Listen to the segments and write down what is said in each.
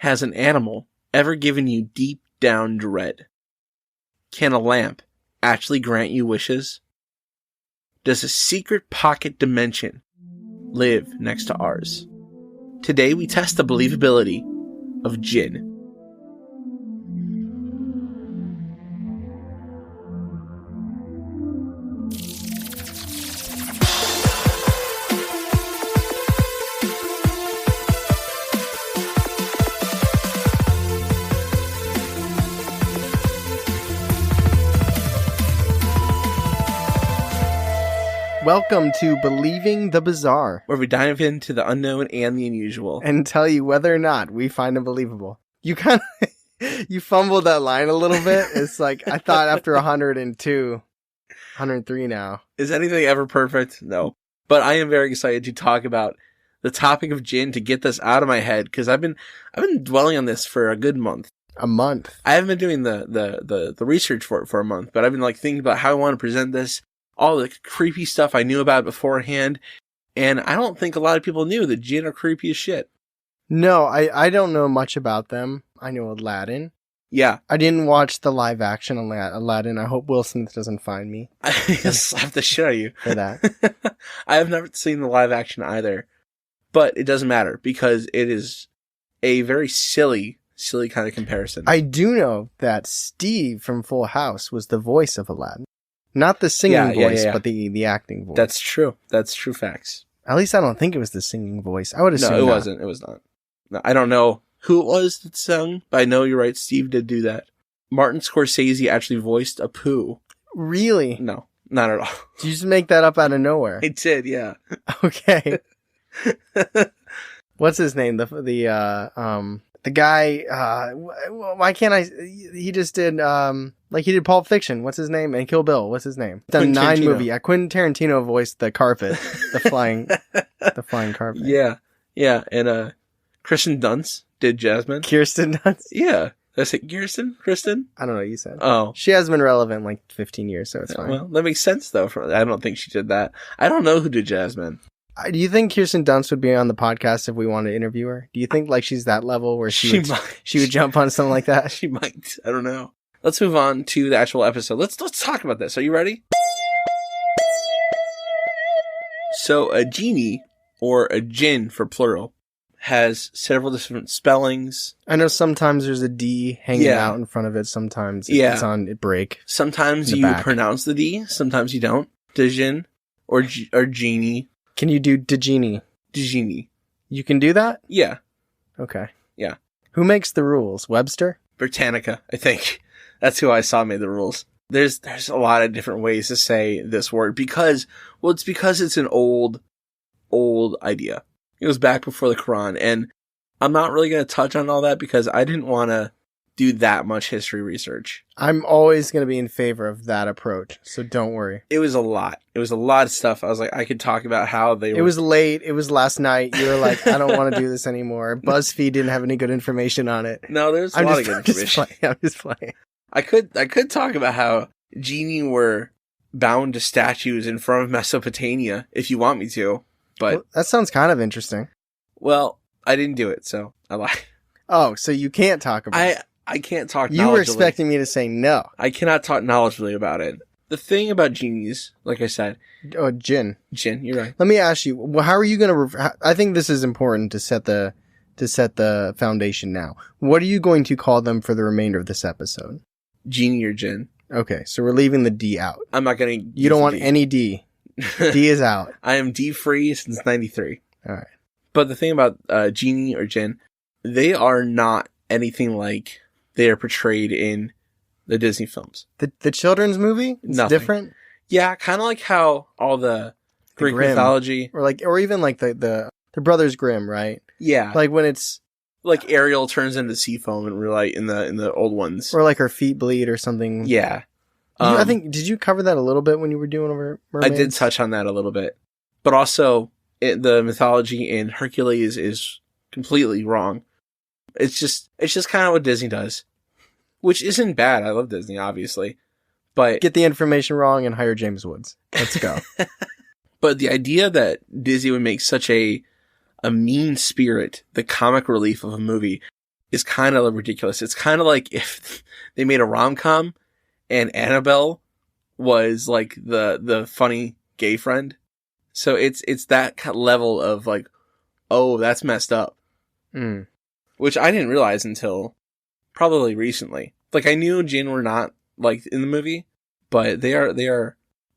Has an animal ever given you deep down dread? Can a lamp actually grant you wishes? Does a secret pocket dimension live next to ours? Today we test the believability of Jinn. Welcome to Believing the Bizarre, Where we dive into the unknown and the unusual. and tell you whether or not we find it believable. You kind of, you fumbled that line a little bit. It's like, I thought after 102, 103 now. Is anything ever perfect? No. But I am very excited to talk about the topic of Jinn to get this out of my head, because I've been dwelling on this for a good month. A month. I haven't been doing the research for it for a month, but I've been thinking about how I want to present this, all the creepy stuff I knew about beforehand, and I don't think a lot of people knew that Jinn are creepy as shit. No, I don't know much about them. I know Aladdin. Yeah. I didn't watch the live action Aladdin. I hope Will Smith doesn't find me. I have to show you. For that. I have never seen the live action either, but it doesn't matter because it is a very silly kind of comparison. I do know that Steve from Full House was the voice of Aladdin. Not the singing voice, but the acting voice. That's true. That's true facts. At least I don't think it was the singing voice. I would assume No, it wasn't. It was not. No, I don't know who it was that sung, but I know you're right. Steve did do that. Martin Scorsese actually voiced Apu. Really? No, not at all. Did you just make that up out of nowhere? I did, yeah. Okay. What's his name? The guy, why can't I, he just did, he did Pulp Fiction. What's his name? And Kill Bill. What's his name? The Quentin 9 Tarantino. movie. Quentin Tarantino voiced the carpet, the flying carpet. Yeah. And, Kristen Dunst did Jasmine. Kirsten Dunst? Yeah. Did I say Kristen? I don't know what you said. Oh. She has been relevant 15 years, so it's fine. Well, that makes sense though. I don't think she did that. I don't know who did Jasmine. Do you think Kirsten Dunst would be on the podcast if we wanted to interview her? Do you think she's that level where she would jump on something like that? She might. I don't know. Let's move on to the actual episode. Let's talk about this. Are you ready? So a genie, or a Jinn for plural, has several different spellings. I know sometimes there's a D hanging out in front of it. Sometimes it's on break. Sometimes you pronounce the D. Sometimes you don't. Jinn or Genie. Can you do Genie? Genie. You can do that? Yeah. Okay. Yeah. Who makes the rules? Webster? Britannica, I think. That's who I saw made the rules. There's a lot of different ways to say this word because it's an old idea. It was back before the Quran, and I'm not really going to touch on all that because I didn't want to do that much history research. I'm always going to be in favor of that approach, so don't worry. It was a lot. It was a lot of stuff. I was like, I could talk about how they were... It was late. It was last night. You were like, I don't want to do this anymore. BuzzFeed didn't have any good information on it. No, there's a lot of good information. I'm just playing. I could talk about how Genie were bound to statues in front of Mesopotamia if you want me to, but... Well, that sounds kind of interesting. Well, I didn't do it, so I lied. Oh, so you can't talk about it. I can't talk knowledgeably. You were expecting me to say no. I cannot talk knowledgeably about it. The thing about genies, like I said... Oh, Jinn, you're right. Let me ask you, how are you going to... I think this is important to set the foundation now. What are you going to call them for the remainder of this episode? Genie or Jinn. Okay, so we're leaving the D out. I'm not going to... You don't want any D. D is out. I am D-free since 93. All right. But the thing about Genie or Jinn, they are not anything like they are portrayed in the Disney films. The children's movie? It's different? Yeah, kind of like how all the Greek mythology... Or even like the Brothers Grimm, right? Yeah. Like when it's... Like Ariel turns into sea foam and we're like in the old ones. Or like her feet bleed or something. Yeah. I think, did you cover that a little bit when you were doing over mermaids? I did touch on that a little bit. But also, the mythology in Hercules is completely wrong. It's just kind of what Disney does. Which isn't bad. I love Disney, obviously. But get the information wrong and hire James Woods. Let's go. But the idea that Disney would make such a mean spirit the comic relief of a movie, is kind of ridiculous. It's kind of like if they made a rom-com and Annabelle was like the funny gay friend. So it's that kind of level of like, oh, that's messed up. Mm. Which I didn't realize until probably recently. Like, I knew Jinn were not like in the movie, but they are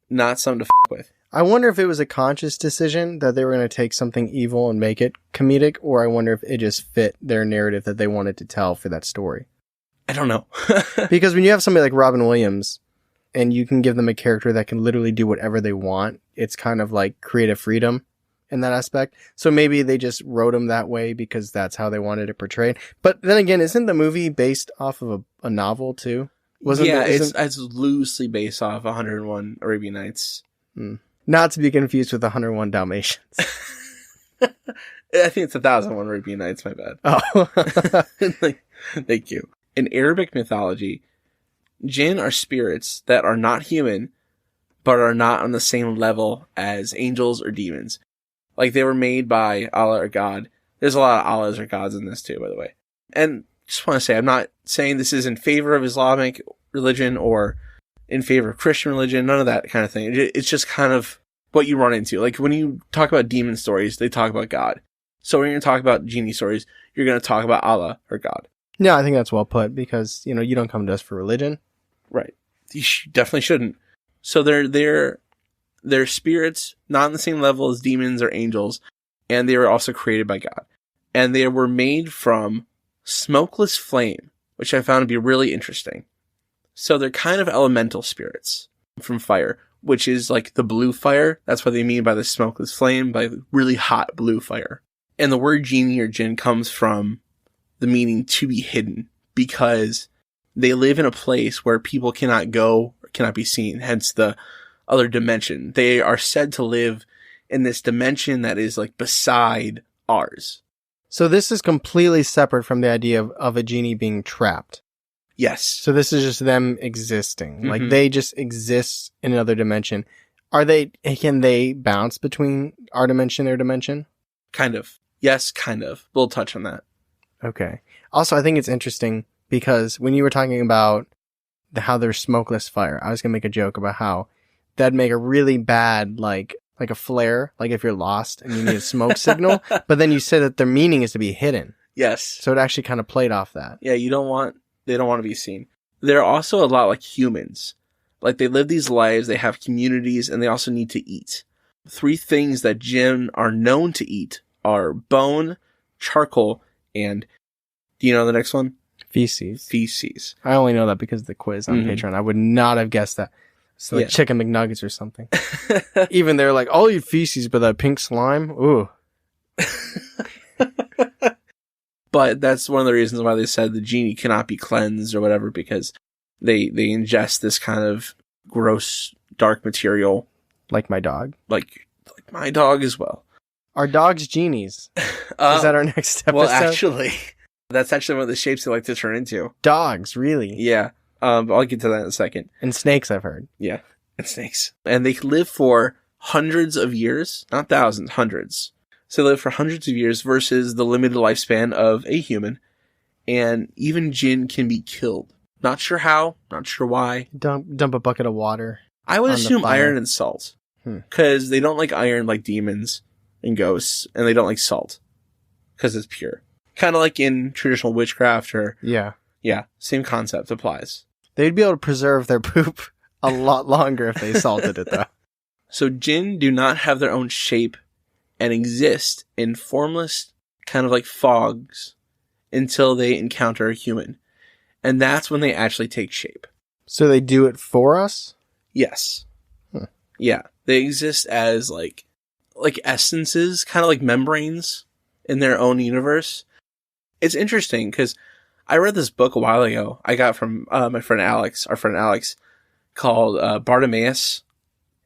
not something to f with. I wonder if it was a conscious decision that they were going to take something evil and make it comedic, or I wonder if it just fit their narrative that they wanted to tell for that story. I don't know. Because when you have somebody like Robin Williams and you can give them a character that can literally do whatever they want, it's kind of like creative freedom in that aspect. So maybe they just wrote him that way because that's how they wanted it portrayed. But then again, isn't the movie based off of a novel too? It's loosely based off 101 Arabian Nights. Not to be confused with 101 Dalmatians. I think it's 1001 Arabian Nights, my bad. Oh. Thank you. In Arabic mythology, Jinn are spirits that are not human, but are not on the same level as angels or demons. Like, they were made by Allah or God. There's a lot of Allahs or gods in this too, by the way. And just want to say, I'm not saying this is in favor of Islamic religion or in favor of Christian religion, none of that kind of thing. It's just kind of what you run into. Like, when you talk about demon stories, they talk about God. So when you're going to talk about genie stories, you're going to talk about Allah or God. Yeah, I think that's well put because, you don't come to us for religion. Right. You definitely shouldn't. So they're spirits, not on the same level as demons or angels, and they were also created by God. And they were made from smokeless flame, which I found to be really interesting. So they're kind of elemental spirits from fire, which is like the blue fire. That's what they mean by the smokeless flame, by really hot blue fire. And the word genie or jinn comes from the meaning to be hidden, because they live in a place where people cannot go or cannot be seen, hence the other dimension. They are said to live in this dimension that is like beside ours. So this is completely separate from the idea of a genie being trapped. Yes. So this is just them existing. Mm-hmm. Like, they just exist in another dimension. Can they bounce between our dimension and their dimension? Kind of. Yes, kind of. We'll touch on that. Okay. Also, I think it's interesting because when you were talking about how there's smokeless fire, I was going to make a joke about how that'd make a really bad, like a flare, like if you're lost and you need a smoke signal. But then you said that their meaning is to be hidden. Yes. So it actually kind of played off that. Yeah, they don't want to be seen. They're also a lot like humans. Like, they live these lives, they have communities, and they also need to eat. 3 things that jinn are known to eat are bone, charcoal, and, do you know the next one? Feces. Feces. I only know that because of the quiz on Patreon. I would not have guessed that. So like chicken McNuggets or something. Even they're like, I'll eat feces, but that pink slime, ooh. But that's one of the reasons why they said the genie cannot be cleansed or whatever, because they ingest this kind of gross, dark material. Like my dog. Like my dog as well. Are dogs genies? Is that our next episode? Well, actually, that's actually one of the shapes they like to turn into. Dogs, really? Yeah. I'll get to that in a second. And snakes, I've heard. Yeah, and snakes. And they live for hundreds of years, not thousands, hundreds. So they live for hundreds of years versus the limited lifespan of a human. And even jinn can be killed. Not sure how, not sure why. Dump a bucket of water. I would assume iron and salt. Because they don't like iron like demons and ghosts, and they don't like salt. Because it's pure. Kind of like in traditional witchcraft or... Yeah, same concept applies. They'd be able to preserve their poop a lot longer if they salted it, though. So jinn do not have their own shape and exist in formless, kind of like fogs, until they encounter a human. And that's when they actually take shape. So they do it for us? Yes. Yeah. They exist as like essences, kind of like membranes in their own universe. It's interesting because I read this book a while ago. I got from my friend Alex, called Bartimaeus.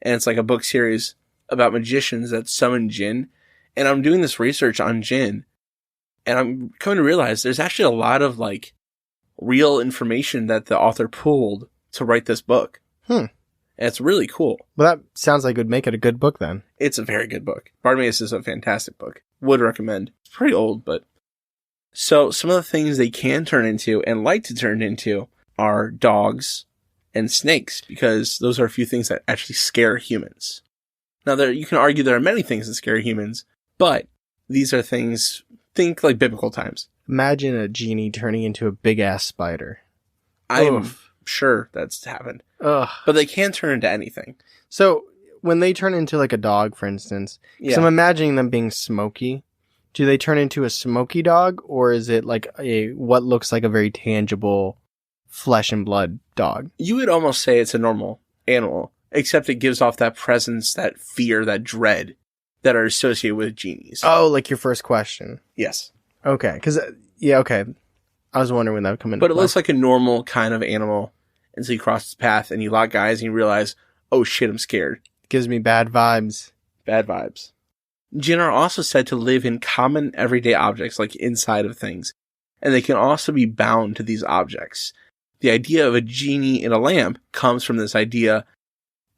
And it's like a book series about magicians that summon jinn. And I'm doing this research on jinn. And I'm coming to realize there's actually a lot of like real information that the author pulled to write this book. And it's really cool. Well, that sounds like it would make it a good book then. It's a very good book. Bartimaeus is a fantastic book. Would recommend. It's pretty old, but... So some of the things they can turn into and like to turn into are dogs and snakes, because those are a few things that actually scare humans. Now, you can argue there are many things that scare humans, but these are things, think like biblical times. Imagine a genie turning into a big-ass spider. I'm sure that's happened. Ugh. But they can turn into anything. So, when they turn into like a dog, for instance, because I'm imagining them being smoky, do they turn into a smoky dog, or is it like what looks like a very tangible flesh and blood dog? You would almost say it's a normal animal, except it gives off that presence, that fear, that dread that are associated with genies. Oh, like your first question. Yes. Okay, because, okay. I was wondering when that would come in. But it looks like a normal kind of animal until you cross its path and you lock eyes and you realize, oh shit, I'm scared. Gives me bad vibes. Bad vibes. Jinn are also said to live in common everyday objects, like inside of things. And they can also be bound to these objects. The idea of a genie in a lamp comes from this idea,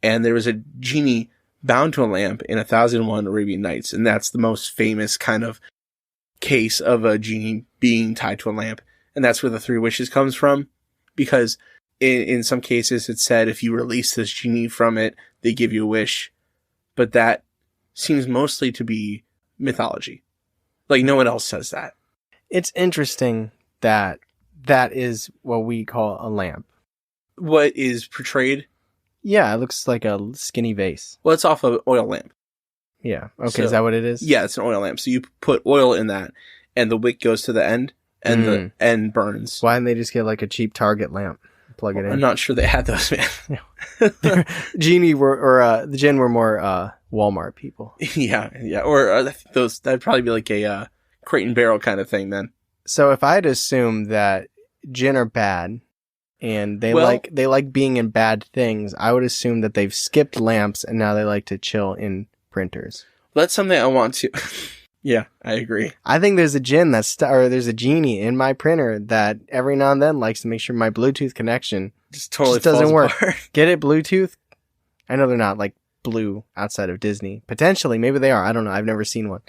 and there was a genie bound to a lamp in 1001 Arabian Nights, and that's the most famous kind of case of a genie being tied to a lamp. And that's where the 3 wishes comes from, because in some cases it said if you release this genie from it, they give you a wish. But that seems mostly to be mythology. Like, no one else says that. It's interesting that that is what we call a lamp. What is portrayed? Yeah, it looks like a skinny vase. Well, it's off of oil lamp. Yeah. Okay, So, is that what it is? Yeah, it's an oil lamp. So you put oil in that, and the wick goes to the end, and the end burns. Why didn't they just get like a cheap Target lamp? Plug it in. I'm not sure they had those, man. The Jinn were more Walmart people. Yeah. Or I think that'd probably be like a crate and barrel kind of thing then. So if I had to assume that Jinn are bad and they like being in bad things, I would assume that they've skipped lamps and now they like to chill in printers. That's something I want to. Yeah, I agree. I think there's a Jinn there's a genie in my printer that every now and then likes to make sure my Bluetooth connection just totally doesn't work. Apart. Get it, Bluetooth? I know they're not like blue outside of Disney. Potentially, maybe they are. I don't know. I've never seen one.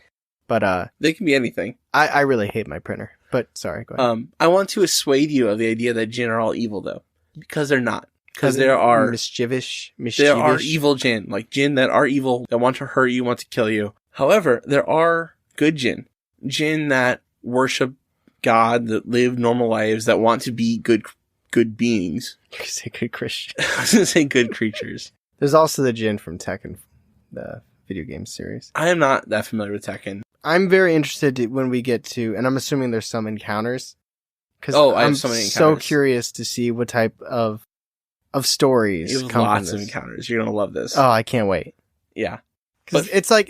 But they can be anything. I really hate my printer. But sorry, go ahead. I want to assuade you of the idea that Jinn are all evil, though, because they're not. Because there are mischievous. There are evil Jinn, like Jinn that are evil, that want to hurt you, want to kill you. However, there are good Jinn that worship God, that live normal lives, that want to be good beings. You say good Christian. I was going to say good creatures. There's also the Jinn from Tekken, the video game series. I am not that familiar with Tekken. I'm very interested when we get to, and I'm assuming there's some encounters. Because I'm so many encounters. So curious to see what type of stories you have come lots from of this. encounters. You're going to love this. Oh, I can't wait. Yeah. But it's like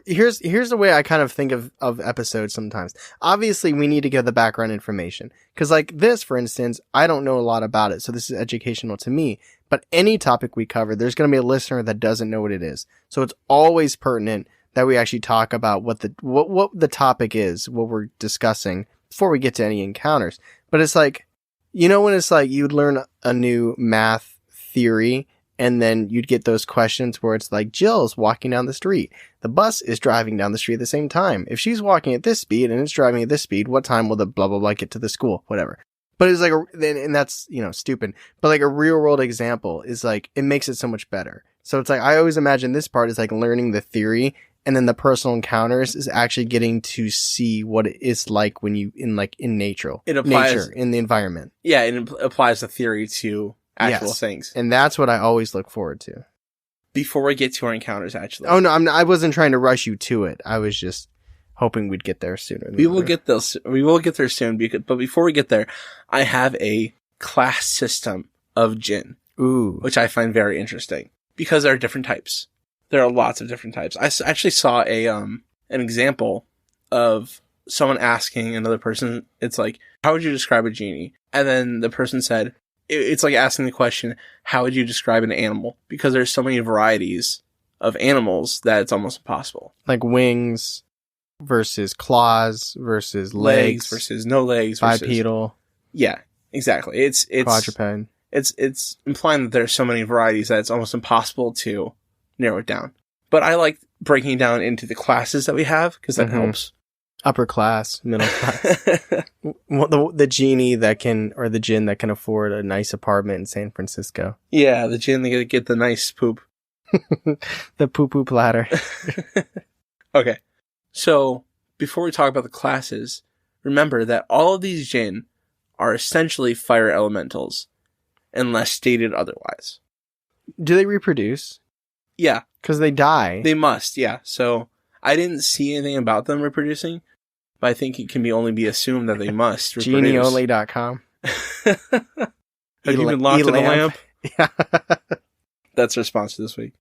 here's the way I kind of think of episodes sometimes. Obviously, we need to give the background information. Because like this, for instance, I don't know a lot about it, so this is educational to me. But any topic we cover, there's going to be a listener that doesn't know what it is. So it's always pertinent that we actually talk about what the topic is, what we're discussing, before we get to any encounters. But it's like, when it's like you'd learn a new math theory, and then you'd get those questions where it's like, Jill's walking down the street. The bus is driving down the street at the same time. If she's walking at this speed and it's driving at this speed, what time will the blah, blah, blah get to the school? Whatever. But it's like, and that's, stupid. But like a real world example is like, it makes it so much better. So it's like, I always imagine this part is like learning the theory, and then the personal encounters is actually getting to see what it is like when you, in nature, in the environment. Yeah, it applies the theory to actual things. And that's what I always look forward to. Before we get to our encounters, actually. Oh, no, I wasn't trying to rush you to it. I was just hoping we'd get there sooner. We will get there soon, but before we get there, I have a class system of Jinn. Ooh. Which I find very interesting. Because there are different types. There are lots of different types. I actually saw an example of someone asking another person, it's like, how would you describe a genie? And then the person said, it's like asking the question, how would you describe an animal? Because there's so many varieties of animals that it's almost impossible. Like wings versus claws versus legs versus no legs. Bipedal. Yeah, exactly. It's quadruped. It's implying that there's so many varieties that it's almost impossible to narrow it down. But I like breaking it down into the classes that we have, because that helps. Upper class, middle class. The genie that can, or the Jinn that can afford a nice apartment in San Francisco. Yeah, the Jinn, they get the nice poop. The poo-poo platter. Okay, so before we talk about the classes, remember that all of these Jinn are essentially fire elementals, unless stated otherwise. Do they reproduce? Yeah. Because they die. They must, yeah. So I didn't see anything about them reproducing, but I think it can only be assumed that they must reproduce. Genieonly.com. Have you been locked in a lamp? Yeah. That's our sponsor this week.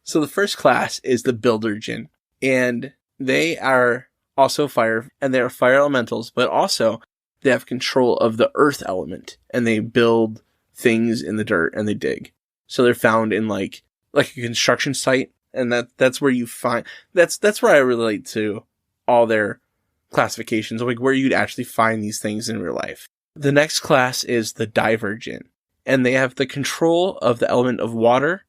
So the first class is the Builder Jinn, and they are also fire, and they are fire elementals, but also they have control of the earth element, and they build things in the dirt, and they dig. So they're found in like a construction site, and that's where you find, that's where I relate to all their classifications, like where you'd actually find these things in real life. The next class is the Diver Jinn, and they have the control of the element of water,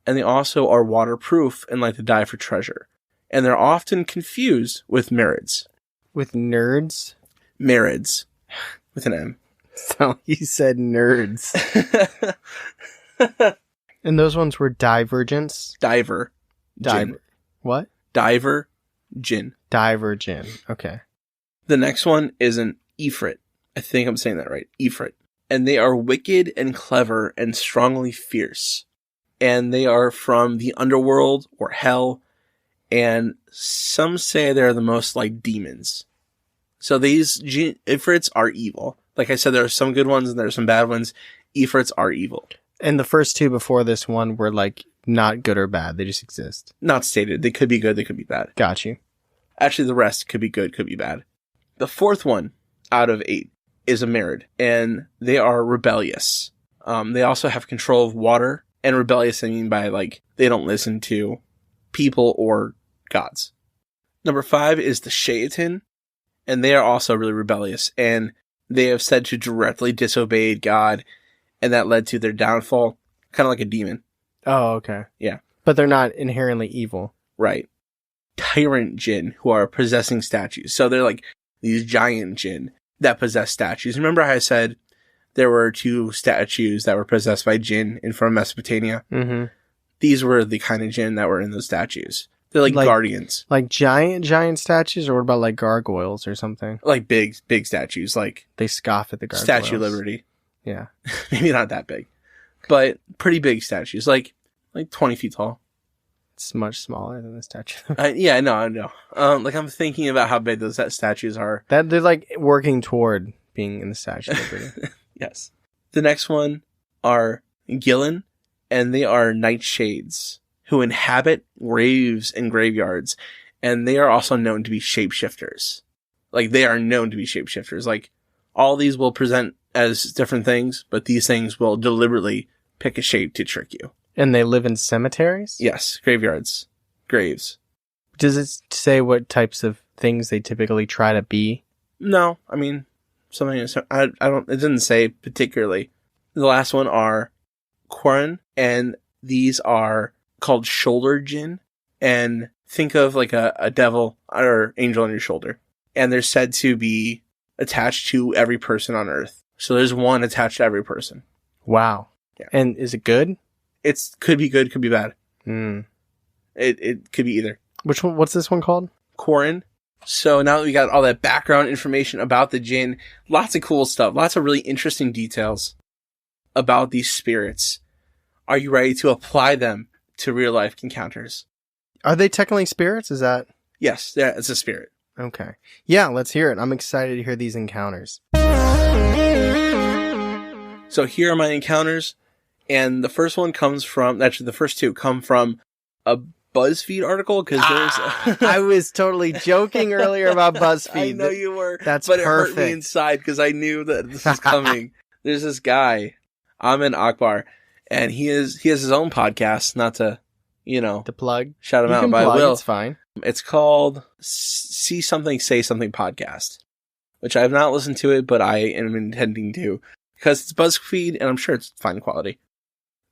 and they also are waterproof and like to dive for treasure. And they're often confused with Marids. With nerds? Marids. With an M. So you said nerds. And those ones were divergence? Diver. Jinn. What? Diver Jinn. Diver Jinn. Okay. The next one is an Ifrit. I think I'm saying that right. Ifrit. And they are wicked and clever and strongly fierce. And they are from the underworld or hell. And some say they're the most like demons. So these Ifrits are evil. Like I said, there are some good ones and there are some bad ones. Ifrits are evil. And the first two before this one were like not good or bad. They just exist. Not stated. They could be good. They could be bad. Got you. Actually, the rest could be good, could be bad. The fourth one out of 8 is a Merid, and they are rebellious. They also have control of water, and rebellious I mean by like they don't listen to people or gods. Number 5 is the Shaitan, and they are also really rebellious, and they have said to directly disobeyed God, and that led to their downfall, kind of like a demon. Oh, okay. Yeah. But they're not inherently evil. Right. Tyrant Jinn, who are possessing statues. So they're like these giant Jinn that possess statues. Remember how I said there were 2 statues that were possessed by Jinn in from Mesopotamia? Mm-hmm. These were the kind of Jinn that were in those statues. They're like guardians. Like giant statues, or what about like gargoyles or something? Like big statues, like they scoff at the gargoyles. Statue of Liberty. Yeah. Maybe not that big, but pretty big statues, like 20 feet tall. It's much smaller than the statue. Yeah, I know. Like I'm thinking about how big those statues are. That they're like working toward being in the Statue of Liberty. Yes. The next one are Gillen, and they are nightshades who inhabit graves and graveyards, and they are also known to be shapeshifters. Like they are known to be shapeshifters. Like all these will present as different things, but these things will deliberately pick a shape to trick you. And they live in cemeteries? Yes, graveyards, graves. Does it say what types of things they typically try to be? No, I mean, something. I don't. It didn't say particularly. The last one are Quarren, and these are called shoulder Jinn. And think of like a devil or angel on your shoulder, and they're said to be attached to every person on Earth. So there's one attached to every person. Wow. Yeah. And is it good? It could be good, could be bad. Mm. It could be either. Which one? What's this one called? Quarren. So now that we got all that background information about the Jinn, lots of cool stuff, lots of really interesting details about these spirits. Are you ready to apply them to real life encounters? Are they technically spirits? Is that? Yes, yeah, it's a spirit. Okay. Yeah, let's hear it. I'm excited to hear these encounters. So here are my encounters. And the first one comes from, actually the first 2 come from a BuzzFeed article, because there's... I was totally joking earlier about BuzzFeed. I know you were. That's but perfect. It hurt me inside because I knew that this was coming. There's this guy, Amin Akbar, and he has his own podcast, not to, to plug. Shout him out, but I will. It's fine. It's called See Something, Say Something Podcast, which I have not listened to it, but I am intending to, because it's BuzzFeed, and I'm sure it's fine quality.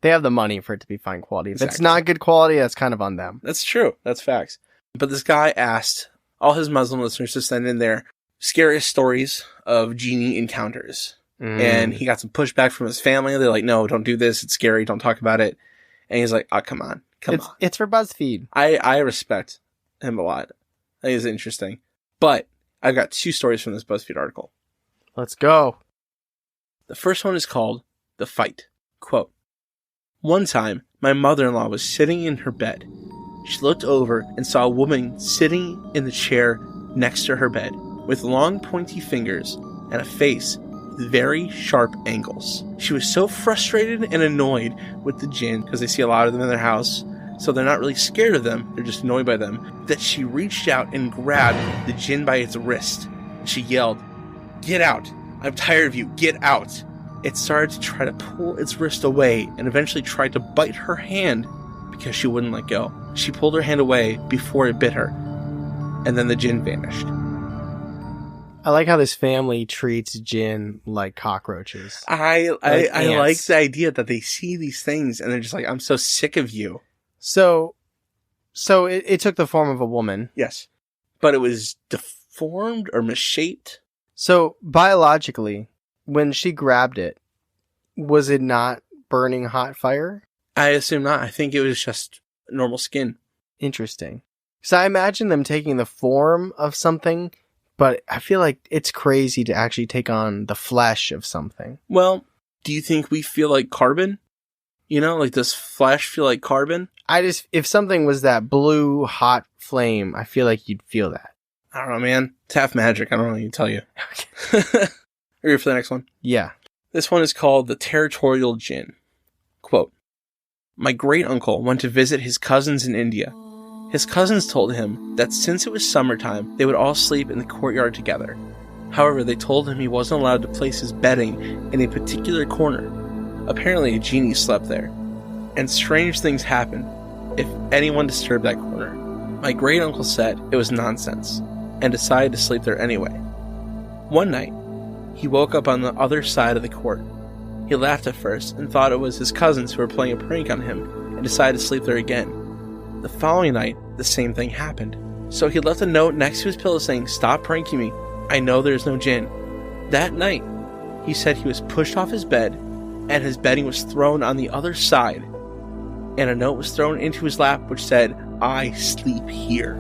They have the money for it to be fine quality. If Exactly. it's not good quality, that's kind of on them. That's true. That's facts. But this guy asked all his Muslim listeners to send in their scariest stories of genie encounters. And he got some pushback from his family. They're like, no, don't do this. It's scary. Don't talk about it. And he's like, oh, come on. It's for BuzzFeed. I respect him a lot. I think it's interesting. But I've got 2 stories from this BuzzFeed article. Let's go. The first one is called The Fight. Quote, one time, my mother-in-law was sitting in her bed. She looked over and saw a woman sitting in the chair next to her bed with long pointy fingers and a face with very sharp angles. She was so frustrated and annoyed with the Jinn, because they see a lot of them in their house, so they're not really scared of them, they're just annoyed by them, that she reached out and grabbed the Jinn by its wrist. She yelled, "Get out! I'm tired of you, get out!" It started to try to pull its wrist away and eventually tried to bite her hand because she wouldn't let go. She pulled her hand away before it bit her, and then the Jinn vanished. I like how this family treats Jinn like cockroaches. I like the idea that they see these things and they're just like, I'm so sick of you. So it took the form of a woman. Yes. But it was deformed or misshaped. So biologically, when she grabbed it, was it not burning hot fire? I assume not. I think it was just normal skin. Interesting. So I imagine them taking the form of something, but I feel like it's crazy to actually take on the flesh of something. Well, do you think we feel like carbon? You know, like does flesh feel like carbon? If something was that blue hot flame, I feel like you'd feel that. I don't know, man. It's half magic. I don't know what to tell you. Are you ready for the next one? Yeah. This one is called The Territorial Jinn. Quote, my great uncle went to visit his cousins in India. His cousins told him that since it was summertime, they would all sleep in the courtyard together. However, they told him he wasn't allowed to place his bedding in a particular corner. Apparently, a genie slept there. And strange things happened if anyone disturbed that corner. My great uncle said it was nonsense, and decided to sleep there anyway. One night, he woke up on the other side of the court. He laughed at first and thought it was his cousins who were playing a prank on him, and decided to sleep there again. The following night, the same thing happened. So he left a note next to his pillow saying, "Stop pranking me. I know there's no Jinn." That night, he said he was pushed off his bed, and his bedding was thrown on the other side, and a note was thrown into his lap which said, "I sleep here."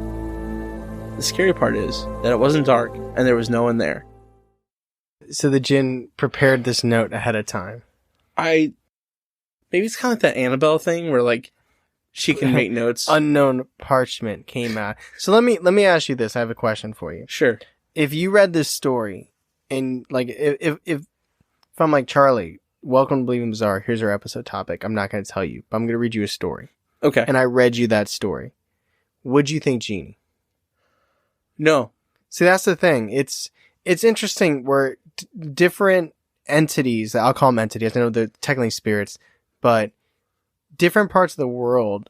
The scary part is that it wasn't dark, and there was no one there. So the Jinn prepared this note ahead of time. Maybe it's kind of like that Annabelle thing where, like, she can make notes. Unknown parchment came out. So let me ask you this. I have a question for you. Sure. If you read this story, and like if I'm like, Charlie, welcome to Believing Bizarre, here's our episode topic. I'm not going to tell you, but I'm going to read you a story. Okay. And I read you that story. Would you think Genie? No. See, that's the thing. It's interesting where different entities, I'll call them entities, I know they're technically spirits, but different parts of the world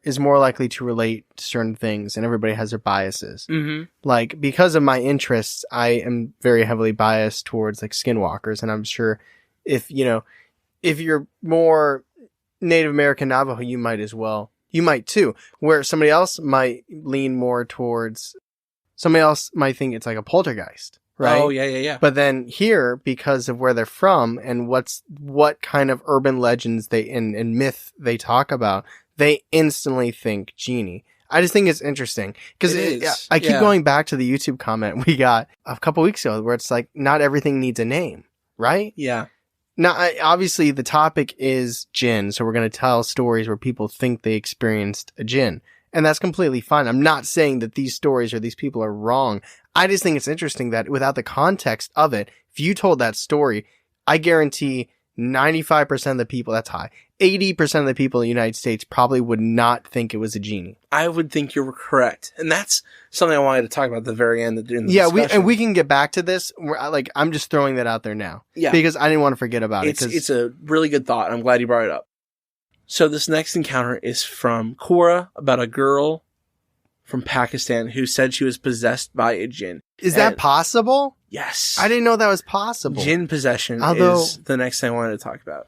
is more likely to relate to certain things, and everybody has their biases. Mm-hmm. Like, because of my interests, I am very heavily biased towards like skinwalkers, and I'm sure if you're more Native American Navajo, you might as well. You might too. Where somebody else might lean more towards, somebody else might think it's like a poltergeist. Right? Oh, yeah. But then here, because of where they're from and what kind of urban legends and myth they talk about, they instantly think Genie. I just think it's interesting because I keep going back to the YouTube comment we got a couple weeks ago where it's like, not everything needs a name, right? Yeah. Now, obviously the topic is Jinn, so we're going to tell stories where people think they experienced a Jinn. And that's completely fine. I'm not saying that these stories or these people are wrong. I just think it's interesting that without the context of it, if you told that story, I guarantee 95% of the people, that's high, 80% of the people in the United States probably would not think it was a genie. I would think you're correct. And that's something I wanted to talk about at the very end of the discussion. We can get back to this. I'm just throwing that out there now. Yeah. Because I didn't want to forget about it. It's a really good thought. I'm glad you brought it up. So this next encounter is from Cora, about a girl from Pakistan who said she was possessed by a Jinn. Is that possible? Yes. I didn't know that was possible. Jinn possession is the next thing I wanted to talk about.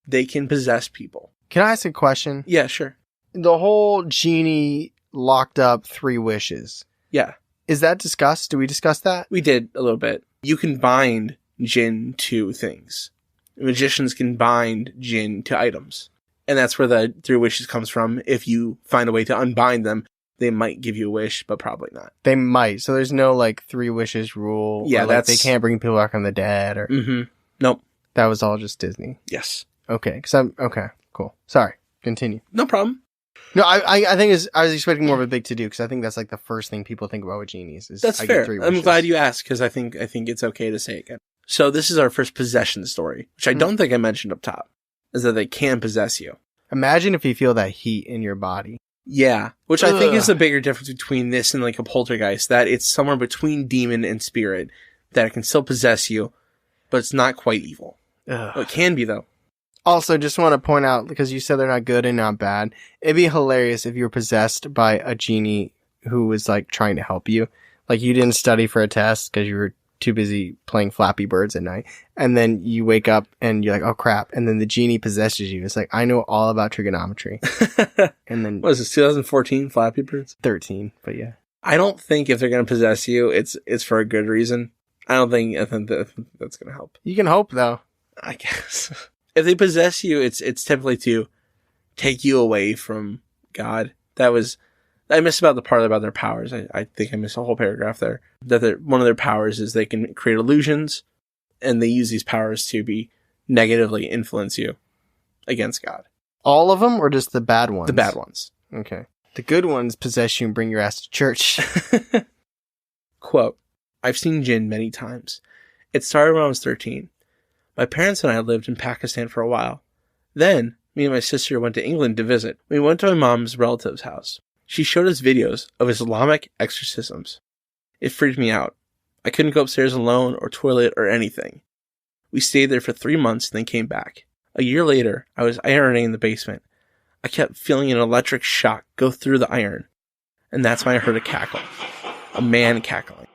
They can possess people. Can I ask a question? Yeah, sure. The whole Genie locked up 3 wishes. Yeah. Is that discussed? Do we discuss that? We did a little bit. You can bind Jinn to things. Magicians can bind Jinn to items. And that's where the 3 wishes comes from. If you find a way to unbind them, they might give you a wish, but probably not. They might. So there's no, like, 3 wishes rule. Yeah, or, like, they can't bring people back from the dead. Or Mm-hmm. Nope. That was all just Disney. Yes. Okay. Okay, cool. Sorry. Continue. No problem. No, I think I was expecting more of a big to-do, because I think that's, like, the first thing people think about with genies. Is That's I fair. Get 3 I'm wishes. glad you asked, because I think it's okay to say it again. So this is our first possession story, which I don't think I mentioned up top, is that they can possess you. Imagine if you feel that heat in your body. Yeah, which I think is the bigger difference between this and like a poltergeist, that it's somewhere between demon and spirit, that it can still possess you, but it's not quite evil. Well, it can be, though. Also, just want to point out, because you said they're not good and not bad, it'd be hilarious if you were possessed by a genie who was like trying to help you. Like you didn't study for a test because you were too busy playing Flappy Birds at night. And then you wake up and you're like, oh crap. And then the genie possesses you. It's like, I know all about trigonometry. And then What is this, 2014 Flappy Birds? 13, but yeah. I don't think if they're going to possess you, it's for a good reason. I think that's going to help. You can hope though. I guess. If they possess you, it's typically to take you away from God. I missed about the part about their powers. I think I missed a whole paragraph there. That one of their powers is they can create illusions, and they use these powers to be negatively influence you against God. All of them or just the bad ones? The bad ones. Okay. The good ones possess you and bring your ass to church. Quote, I've seen Jinn many times. It started when I was 13. My parents and I lived in Pakistan for a while. Then, me and my sister went to England to visit. We went to my mom's relative's house. She showed us videos of Islamic exorcisms. It freaked me out. I couldn't go upstairs alone or toilet or anything. We stayed there for 3 months and then came back. A year later, I was ironing in the basement. I kept feeling an electric shock go through the iron. And that's when I heard a cackle. A man cackling.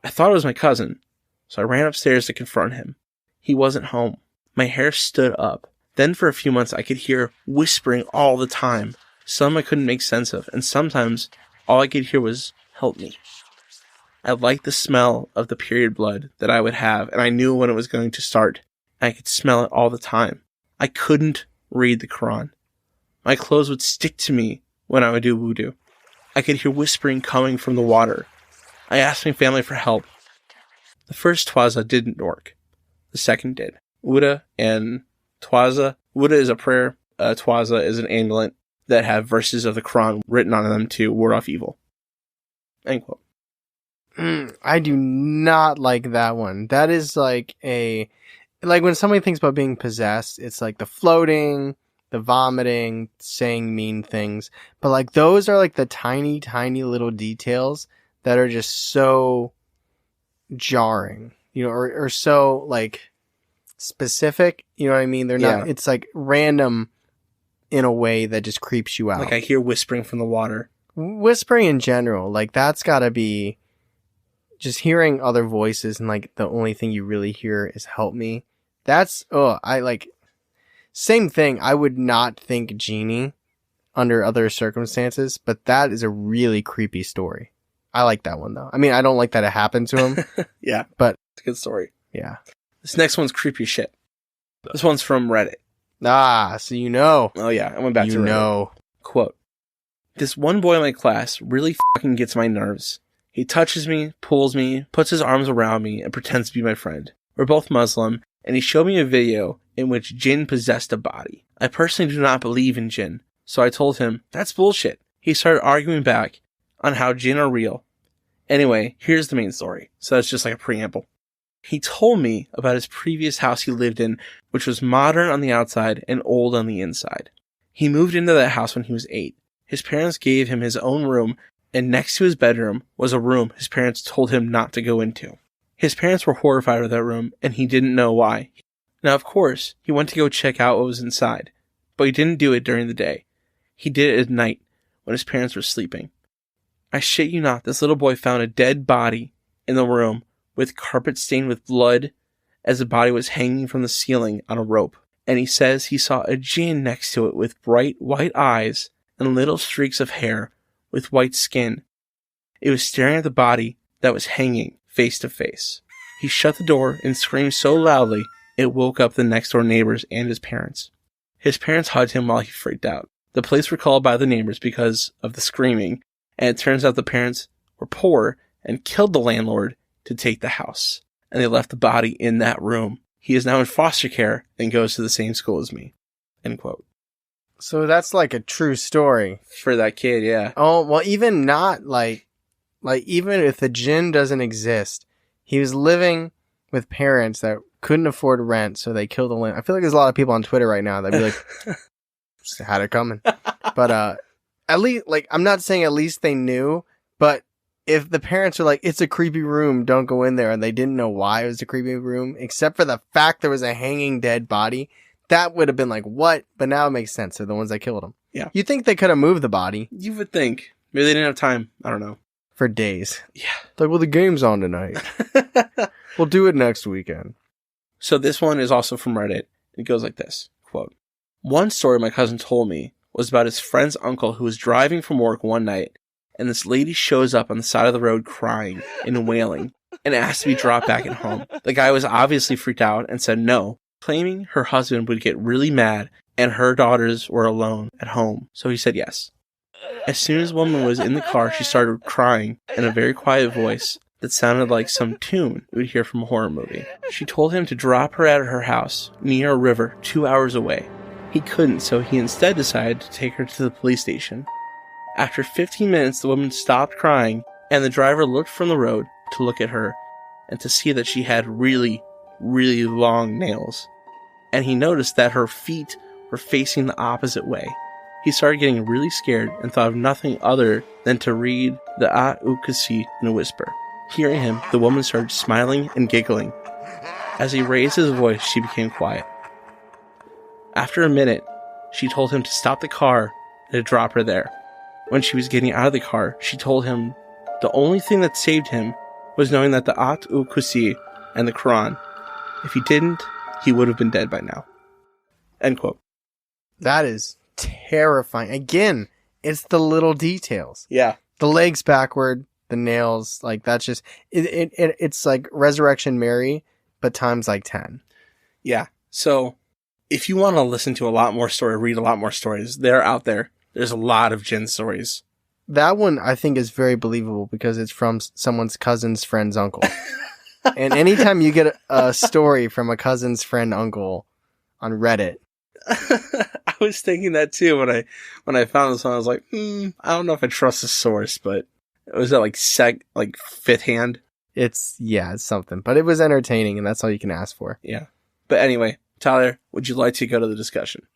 I thought it was my cousin, so I ran upstairs to confront him. He wasn't home. My hair stood up. Then for a few months I could hear whispering all the time. Some I couldn't make sense of, and sometimes all I could hear was, help me. I liked the smell of the period blood that I would have, and I knew when it was going to start. I could smell it all the time. I couldn't read the Quran. My clothes would stick to me when I would do wudu. I could hear whispering coming from the water. I asked my family for help. The first twaza didn't work. The second did. Wuda and twaza. Wuda is a prayer. Twaza is an amulet that have verses of the Quran written on them to ward off evil. End quote. I do not like that one. That is like when somebody thinks about being possessed, it's like the floating, the vomiting, saying mean things. But like those are like the tiny, tiny little details that are just so jarring, you know, or so like specific, you know what I mean? They're not, it's like random in a way that just creeps you out. Like I hear whispering from the water. Whispering in general, like that's gotta be just hearing other voices and like the only thing you really hear is help me. That's, same thing. I would not think Genie under other circumstances, but that is a really creepy story. I like that one though. I mean, I don't like that it happened to him. Yeah. But it's a good story. Yeah. This next one's creepy as shit. This one's from Reddit. Ah, so you know. Oh yeah, I went back to Reddit. You know. Quote, this one boy in my class really fucking gets my nerves. He touches me, pulls me, puts his arms around me, and pretends to be my friend. We're both Muslim, and he showed me a video in which Jinn possessed a body. I personally do not believe in Jinn, so I told him, that's bullshit. He started arguing back on how Jinn are real. Anyway, here's the main story. So that's just like a preamble. He told me about his previous house he lived in, which was modern on the outside and old on the inside. He moved into that house when he was 8. His parents gave him his own room, and next to his bedroom was a room his parents told him not to go into. His parents were horrified with that room, and he didn't know why. Now, of course, he went to go check out what was inside, but he didn't do it during the day. He did it at night, when his parents were sleeping. I shit you not, this little boy found a dead body in the room with carpet stained with blood as the body was hanging from the ceiling on a rope. And he says he saw a Jinn next to it with bright white eyes and little streaks of hair with white skin. It was staring at the body that was hanging face to face. He shut the door and screamed so loudly it woke up the next door neighbors and his parents. His parents hugged him while he freaked out. The police were called by the neighbors because of the screaming, and it turns out the parents were poor and killed the landlord to take the house. And they left the body in that room. He is now in foster care and goes to the same school as me. End quote. So that's like a true story. For that kid, yeah. Oh, well, even not like even if the Jinn doesn't exist, he was living with parents that couldn't afford rent, so they killed the land. I feel like there's a lot of people on Twitter right now that'd be like, just had it coming. But at least, like, I'm not saying at least they knew, but if the parents are like, it's a creepy room, don't go in there, and they didn't know why it was a creepy room, except for the fact there was a hanging dead body, that would have been like, what? But now it makes sense. They're the ones that killed him. Yeah. You think they could have moved the body? You would think. Maybe they didn't have time. I don't know. For days. Yeah. Like, well, the game's on tonight. We'll do it next weekend. So this one is also from Reddit. It goes like this, quote, "One story my cousin told me was about his friend's uncle who was driving from work one night, and this lady shows up on the side of the road crying and wailing and asked to be dropped back at home. The guy was obviously freaked out and said no, claiming her husband would get really mad and her daughters were alone at home, so he said yes. As soon as the woman was in the car, she started crying in a very quiet voice that sounded like some tune you would hear from a horror movie. She told him to drop her at her house near a river 2 hours away. He couldn't, so he instead decided to take her to the police station. After 15 minutes, the woman stopped crying, and the driver looked from the road to look at her and to see that she had really, really long nails. And he noticed that her feet were facing the opposite way. He started getting really scared and thought of nothing other than to read the Ukasi in a whisper. Hearing him, the woman started smiling and giggling. As he raised his voice, she became quiet. After a minute, she told him to stop the car and to drop her there. When she was getting out of the car, she told him the only thing that saved him was knowing that the Ukasi and the Quran. If he didn't, he would have been dead by now. End quote. That is terrifying. Again, it's the little details. Yeah. The legs backward, the nails, like that's just it's like Resurrection Mary, but times like 10. Yeah. So if you want to listen to a lot more story, read a lot more stories, they're out there. There's a lot of Jinn stories. That one I think is very believable because it's from someone's cousin's friend's uncle. And anytime you get a story from a cousin's friend uncle on Reddit, I was thinking that too when I found this one. I was like, I don't know if I trust the source, but was that like fifth hand? It's something, but it was entertaining, and that's all you can ask for. Yeah. But anyway, Tyler, would you like to go to the discussion?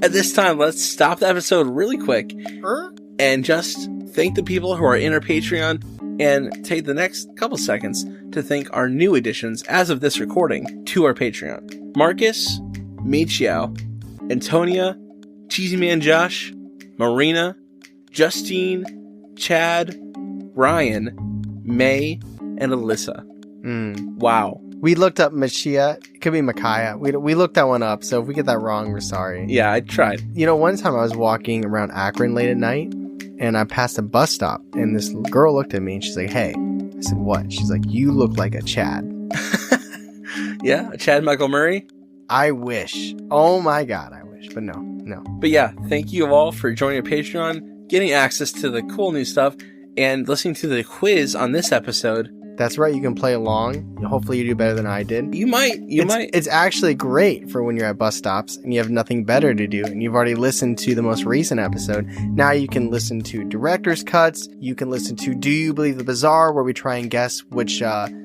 At this time, let's stop the episode really quick and just thank the people who are in our Patreon and take the next couple seconds to thank our new additions as of this recording to our Patreon. Marcus, Michiao, Antonia, Cheesy Man Josh, Marina, Justine, Chad, Ryan, May, and Alyssa. Wow. We looked up Machia. It could be Micaiah. We looked that one up, so if we get that wrong, we're sorry. Yeah, I tried. You know, one time I was walking around Akron late at night, and I passed a bus stop, and this girl looked at me, and she's like, hey. I said, what? She's like, you look like a Chad. Yeah, a Chad Michael Murray? I wish. Oh my God, I wish. But no. But yeah, thank you all for joining our Patreon, getting access to the cool new stuff, and listening to the quiz on this episode. That's right, you can play along. Hopefully you do better than I did. You might. It's actually great for when you're at bus stops and you have nothing better to do and you've already listened to the most recent episode. Now you can listen to director's cuts. You can listen to Do You Believe the Bizarre, where we try and guess which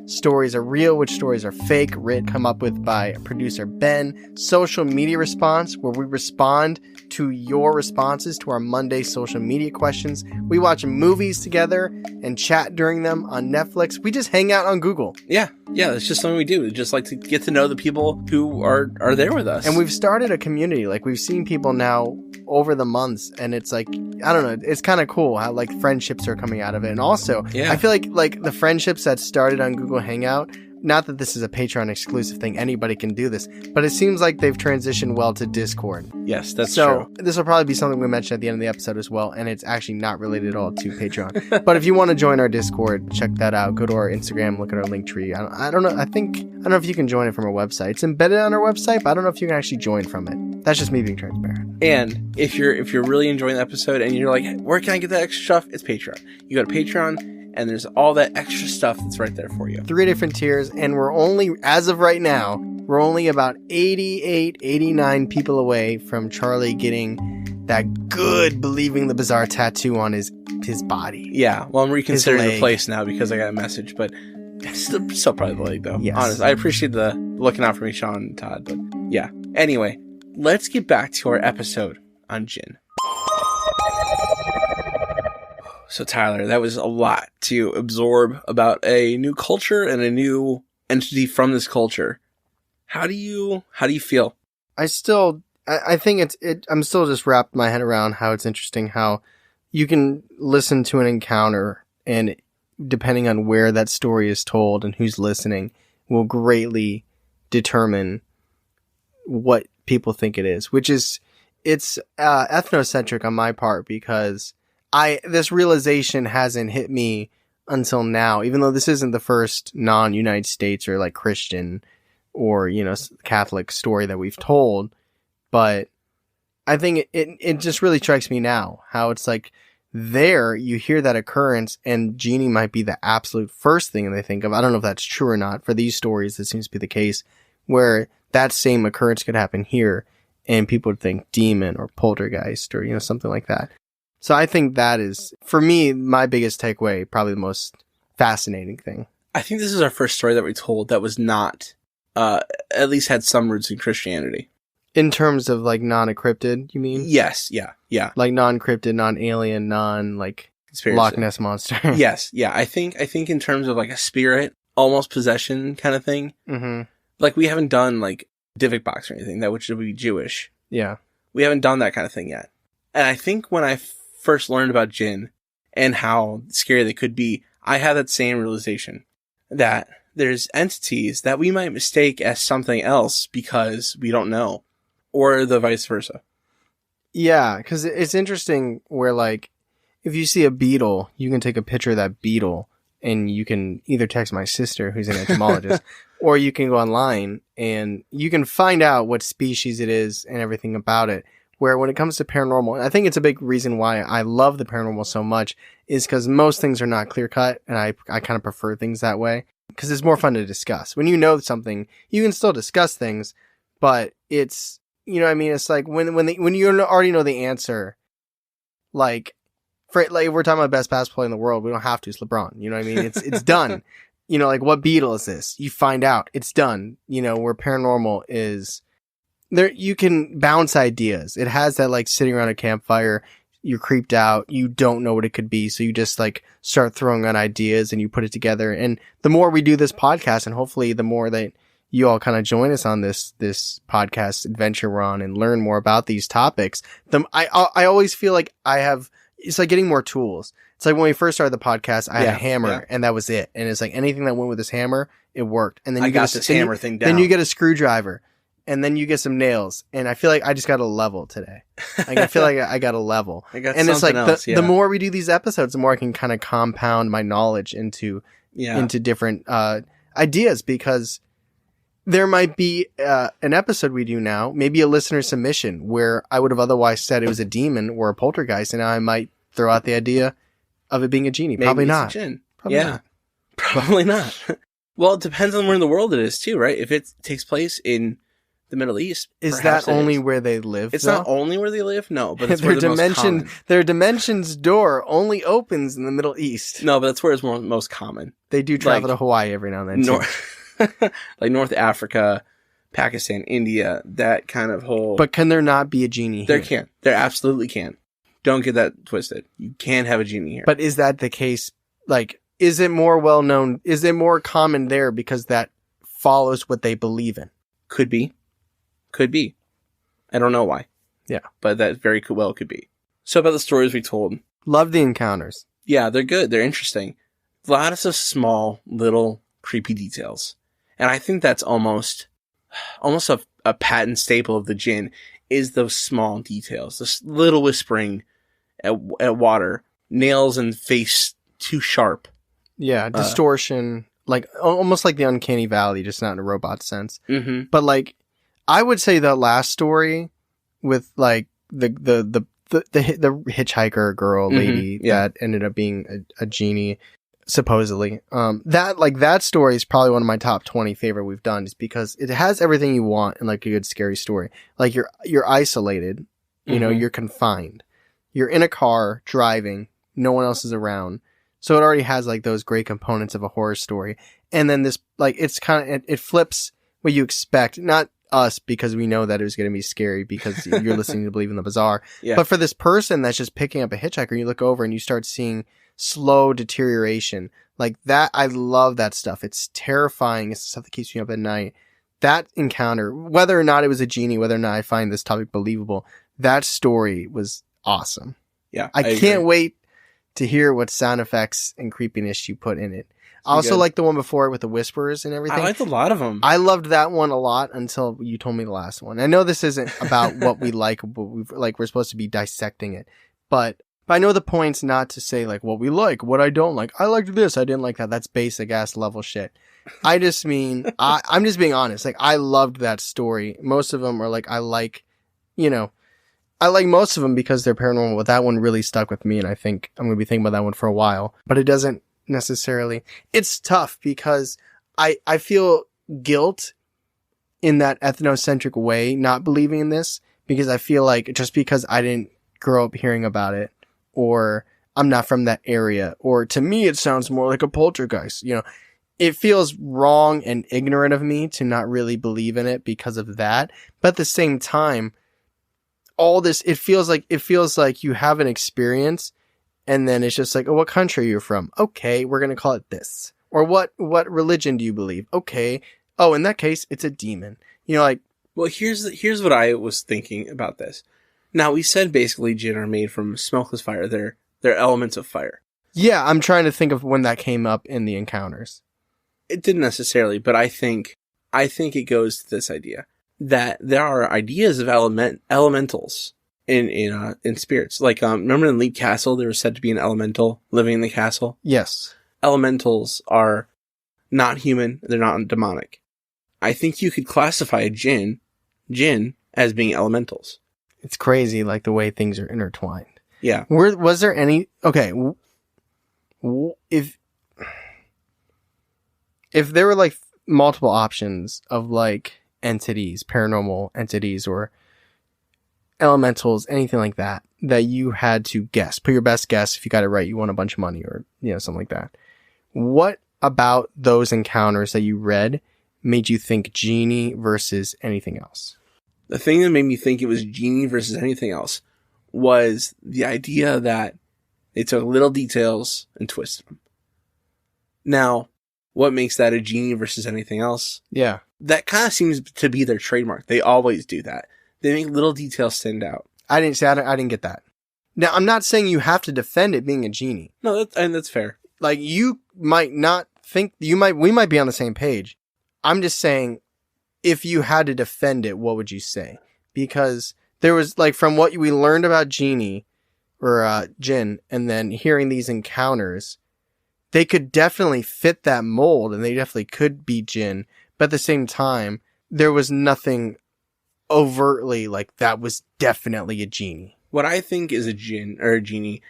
stories are real, which stories are fake, come up with by producer Ben. Social media response, where we respond to your responses to our Monday social media questions. We watch movies together and chat during them on Netflix. We just hang out on Google. Yeah, it's just something we do. We just like to get to know the people who are there with us. And we've started a community. Like, we've seen people now over the months, and it's like, I don't know, it's kind of cool how like friendships are coming out of it. And also, I feel like the friendships that started on Google Hangout, not that this is a Patreon exclusive thing, anybody can do this, but it seems like they've transitioned well to Discord. Yes, that's so true. This will probably be something we mention at the end of the episode as well, and it's actually not related at all to Patreon. But if you want to join our Discord, check that out. Go to our Instagram, look at our link tree. I don't know if you can join it from our website. It's embedded on our website, but I don't know if you can actually join from it. That's just me being transparent. And if you're really enjoying the episode and you're like, where can I get that extra stuff? It's Patreon. You go to Patreon, and there's all that extra stuff that's right there for you. 3 different tiers, and we're only, as of right now, we're only about 88, 89 people away from Charlie getting that good Believing the Bizarre tattoo on his body. Yeah, well, I'm reconsidering the place now because I got a message, but still probably the leg, though. Yes. Honest, I appreciate the looking out for me, Sean and Todd, but yeah. Anyway, let's get back to our episode on Jinn. So Tyler, that was a lot to absorb about a new culture and a new entity from this culture. How do you feel? I think I'm still just wrapped my head around how it's interesting how you can listen to an encounter, and depending on where that story is told and who's listening will greatly determine what people think it is, it's ethnocentric on my part, because this realization hasn't hit me until now, even though this isn't the first non-United States or like Christian or, Catholic story that we've told. But I think it just really strikes me now how it's like there you hear that occurrence and Genie might be the absolute first thing they think of. I don't know if that's true or not. For these stories, this seems to be the case where that same occurrence could happen here and people would think demon or poltergeist or, something like that. So I think that is, for me, my biggest takeaway, probably the most fascinating thing. I think this is our first story that we told that was not, at least had some roots in Christianity. In terms of like non-encrypted, you mean? Yes, yeah. Like non-encrypted, non-alien, Conspiracy. Loch Ness monster. Yes, yeah. I think in terms of like a spirit, almost possession kind of thing. Mm-hmm. Like we haven't done like Divik Box or anything, which would be Jewish. Yeah. We haven't done that kind of thing yet. And I think when I first learned about Jinn and how scary they could be, I had that same realization that there's entities that we might mistake as something else because we don't know, or the vice versa. Yeah, because it's interesting where like if you see a beetle, you can take a picture of that beetle and you can either text my sister, who's an entomologist, or you can go online and you can find out what species it is and everything about it. Where when it comes to paranormal, I think it's a big reason why I love the paranormal so much is because most things are not clear cut, and I kind of prefer things that way because it's more fun to discuss. When you know something, you can still discuss things, but it's, it's like when you already know the answer, like if we're talking about best basketball player in the world, we don't have to. It's LeBron. You know what I mean? It's done. Like what beetle is this? You find out. It's done. Where paranormal is. There, you can bounce ideas. It has that like sitting around a campfire, you're creeped out, you don't know what it could be, so you just like start throwing out ideas and you put it together. And the more we do this podcast, and hopefully the more that you all kind of join us on this podcast adventure we're on and learn more about these topics, I always feel like it's like getting more tools. It's like when we first started the podcast, I had a hammer and that was it. And it's like anything that went with this hammer, it worked. And then you got this hammer thing down. Then you get a screwdriver. And then you get some nails, and I feel like I just got a level today. Like I feel like I got a level. And it's like the more we do these episodes, the more I can kind of compound my knowledge into different ideas, because there might be an episode we do now, maybe a listener submission where I would have otherwise said it was a demon or a poltergeist, and now I might throw out the idea of it being a genie. Maybe Probably it's not. A Jinn. Probably not. Probably not. Well, it depends on where in the world it is too, right? If it takes place in the Middle East. Is that only where they live? It's not only where they live, no, but it's where they're most common. Their dimension's door only opens in the Middle East. No, but that's where it's most common. They do travel to Hawaii every now and then, too. Like North Africa, Pakistan, India, that kind of whole... But can there not be a genie here? There can. There absolutely can. Don't get that twisted. You can have a genie here. But is that the case? Like, is it more well-known? Is it more common there because that follows what they believe in? Could be. Could be. I don't know why. Yeah. But that very well could be. So about the stories we told. Love the encounters. Yeah, they're good. They're interesting. A lot of small, little, creepy details. And I think that's almost a patent staple of the Jinn is those small details, this little whispering at water, nails and face too sharp. Yeah, distortion, like almost like the Uncanny Valley, just not in a robot sense. Mm-hmm. But like, I would say the last story with like the hitchhiker girl lady that ended up being a genie, supposedly. That story is probably one of my top 20 favorite we've done, just because it has everything you want in like a good scary story. Like you're isolated, you know, you're confined, you're in a car driving, no one else is around. So it already has like those great components of a horror story. And then this, like, it's kind of, it flips what you expect. Not us, because we know that it was going to be scary because you're listening to Believe in the Bizarre. Yeah. But for this person that's just picking up a hitchhiker, you look over and you start seeing slow deterioration. Like that, I love that stuff. It's terrifying. It's the stuff that keeps me up at night. That encounter, whether or not it was a genie, whether or not I find this topic believable, that story was awesome. Yeah. I can't wait to hear what sound effects and creepiness you put in it. I also like the one before it with the whispers and everything. I liked a lot of them. I loved that one a lot until you told me the last one. I know this isn't about what we like, but we're supposed to be dissecting it. But I know the point's not to say like what we like, what I don't like. I liked this, I didn't like that. That's basic ass level shit. I just mean, I'm just being honest. Like, I loved that story. Most of them are like, I like most of them because they're paranormal, but that one really stuck with me, and I think I'm going to be thinking about that one for a while. But it doesn't necessarily... It's tough because I feel guilt in that ethnocentric way not believing in this, because I feel like just because I didn't grow up hearing about it, or I'm not from that area, or to me it sounds more like a poltergeist, you know, it feels wrong and ignorant of me to not really believe in it because of that. But at the same time, all this, it feels like you have an experience, and then it's just like, oh, what country are you from? Okay, we're going to call it this. Or what religion do you believe? Okay. Oh, in that case, it's a demon. You know, like... Well, here's what I was thinking about this. Now, we said basically Jinn are made from smokeless fire. They're elements of fire. Yeah, I'm trying to think of when that came up in the encounters. It didn't necessarily, but I think it goes to this idea that there are ideas of elementals in spirits. Like, remember in Leap Castle, there was said to be an elemental living in the castle? Yes. Elementals are not human. They're not demonic. I think you could classify a Jinn as being elementals. It's crazy, like the way things are intertwined. Yeah. Was there any... Okay. If there were like multiple options of like entities, paranormal entities or elementals, anything like that you had to guess, put your best guess. If you got it right, you won a bunch of money, or, you know, something like that. What about those encounters that you read made you think Genie versus anything else? The thing that made me think it was Genie versus anything else was the idea that they took little details and twisted them. Now, what makes that a Genie versus anything else? Yeah. That kind of seems to be their trademark. They always do that. They make little details stand out. I didn't get that. Now, I'm not saying you have to defend it being a Genie. No, that's fair. Like, you might not think, we might be on the same page. I'm just saying, if you had to defend it, what would you say? Because there was, like, from what we learned about Genie, or Jinn, and then hearing these encounters, they could definitely fit that mold, and they definitely could be Jinn. But at the same time, there was nothing overtly like that was definitely a Genie. What I think is a Jinn or a Genie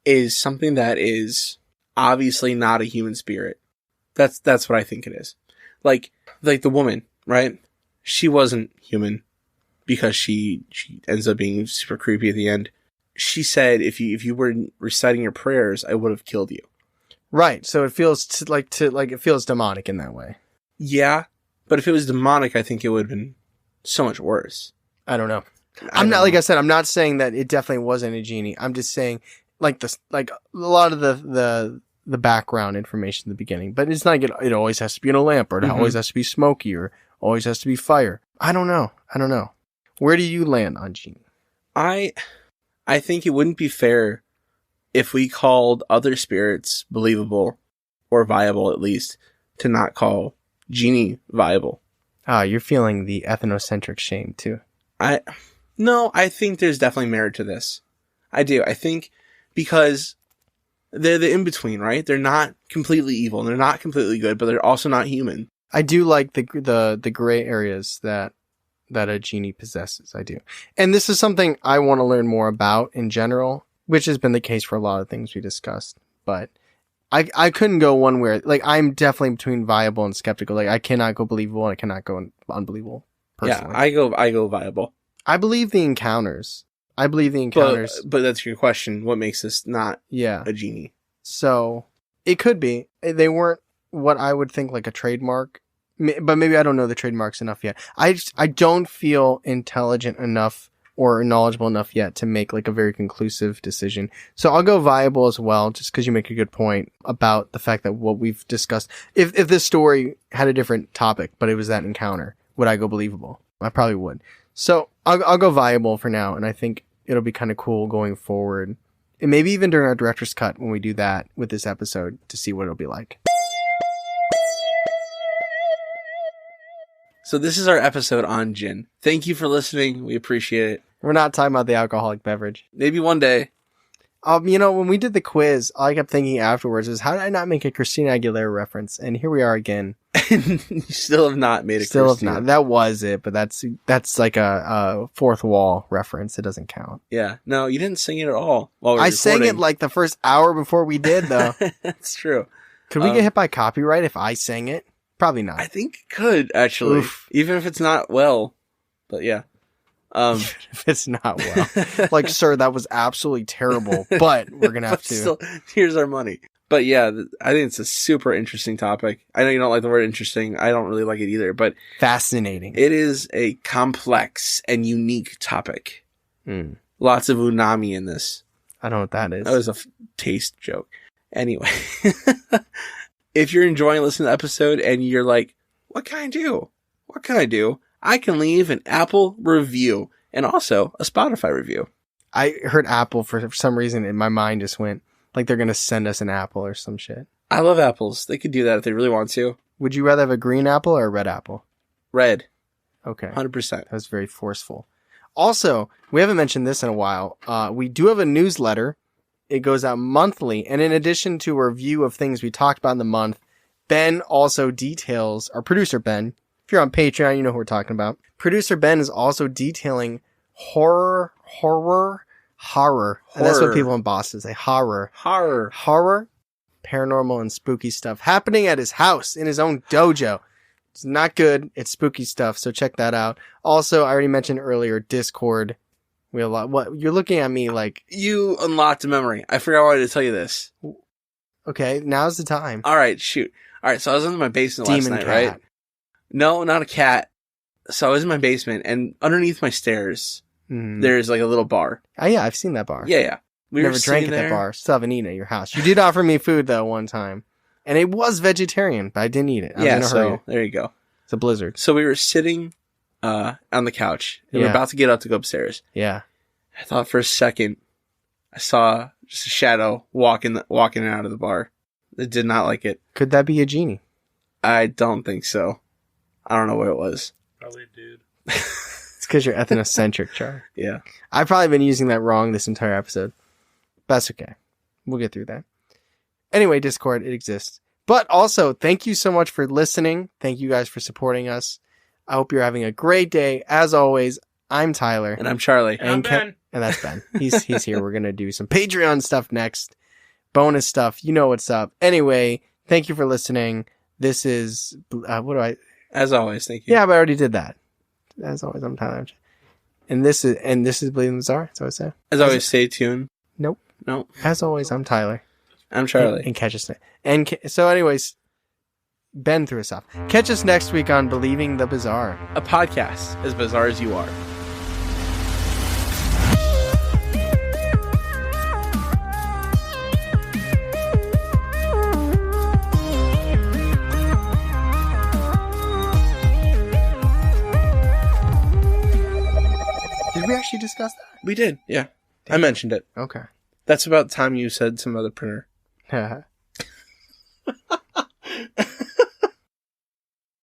is something that is obviously not a human spirit. That's what I think it is. Like the woman, right? She wasn't human because she ends up being super creepy at the end. She said, if you were reciting your prayers, I would have killed you. Right. So it feels it feels demonic in that way. Yeah, but if it was demonic, I think it would have been so much worse. I don't know. Like I said, I'm not saying that it definitely wasn't a Genie. I'm just saying like a lot of the background information in the beginning. But it's not like it always has to be in a lamp, or it always has to be smoky, or always has to be fire. I don't know. Where do you land on Genie? I think it wouldn't be fair if we called other spirits believable, or viable at least, to not call Genie viable. Ah, you're feeling the ethnocentric shame too. No, I think there's definitely merit to this. I do. I think because they're the in-between, right? They're not completely evil, and they're not completely good, but they're also not human. I do like the gray areas that a genie possesses. I do. And this is something I want to learn more about in general, which has been the case for a lot of things we discussed. But I couldn't go one where, like, I'm definitely between viable and skeptical. Like, I cannot go believable and I cannot go unbelievable, personally. Yeah, I go viable. I believe the encounters. But that's your question. What makes this not a genie? So it could be. They weren't what I would think like a trademark, but maybe I don't know the trademarks enough yet. I don't feel intelligent enough or knowledgeable enough yet to make like a very conclusive decision. So I'll go viable as well, just because you make a good point about the fact that what we've discussed. If this story had a different topic, but it was that encounter, would I go believable? I probably would. So I'll go viable for now, and I think it'll be kind of cool going forward. And maybe even during our director's cut when we do that with this episode to see what it'll be like. So this is our episode on Jinn. Thank you for listening. We appreciate it. We're not talking about the alcoholic beverage. Maybe one day. When we did the quiz, all I kept thinking afterwards is, how did I not make a Christina Aguilera reference? And here we are again. You still have not made a Still Christina. have not. That was it, but that's like a fourth wall reference. It doesn't count. Yeah. No, you didn't sing it at all while we were I recording. sang it like the first hour before we did, though. That's true. Could we get hit by copyright if I sang it? Probably not. I think it could, actually. Oof. Even if it's not well. But yeah. If it's not well. Like, sir, that was absolutely terrible, but we're going to have to. Still, here's our money. But yeah, I think it's a super interesting topic. I know you don't like the word interesting. I don't really like it either, but fascinating. It is a complex and unique topic. Lots of unami in this. I don't know what that is. That was a taste joke. Anyway, if you're enjoying listening to the episode and you're like, what can I do? What can I do? I can leave an Apple review and also a Spotify review. I heard Apple for some reason, and my mind just went like they're going to send us an apple or some shit. I love apples. They could do that if they really want to. Would you rather have a green apple or a red apple? Red. Okay. 100%. That was very forceful. Also, we haven't mentioned this in a while. We do have a newsletter. It goes out monthly. And in addition to a review of things we talked about in the month, Ben also details, our producer Ben, if you're on Patreon, you know who we're talking about. Producer Ben is also detailing horror. And that's what people in Boston say. Horror. Paranormal and spooky stuff happening at his house in his own dojo. It's not good. It's spooky stuff. So check that out. Also, I already mentioned earlier, Discord. We have a lot. What you're looking at me like you unlocked a memory. I forgot I wanted to tell you this. Okay, now's the time. All right, shoot. All right, so I was in my basement last night, right? No, not a cat. So I was in my basement, and underneath my stairs, there's like a little bar. Oh yeah, I've seen that bar. Yeah. We never drank at that bar. Still haven't eaten at your house. You did offer me food though one time, and it was vegetarian, but I didn't eat it. I was in a hurry. There you go. It's a blizzard. So we were sitting on the couch, and we were about to get up to go upstairs. Yeah. I thought for a second I saw just a shadow walking out of the bar. I did not like it. Could that be a genie? I don't think so. I don't know what it was. Probably a dude. It's because you're ethnocentric, Char. Yeah. I've probably been using that wrong this entire episode. That's okay. We'll get through that. Anyway, Discord, it exists. But also, thank you so much for listening. Thank you guys for supporting us. I hope you're having a great day. As always, I'm Tyler. And I'm Charlie. And I'm Ben. And that's Ben. He's here. We're going to do some Patreon stuff next. Bonus stuff. You know what's up. Anyway, thank you for listening. This is... As always, thank you. Yeah, but I already did that. As always, I'm Tyler. And this is Believe in Bizarre. That's what I say. As always, stay tuned. Nope. Nope. As always, I'm Tyler. I'm Charlie. And catch us next. So anyways, Ben threw us off. Catch us next week on Believing the Bizarre. A podcast as bizarre as you are. Did we actually discuss that? We did, yeah. I mentioned it. Okay. That's about the time you said some other printer.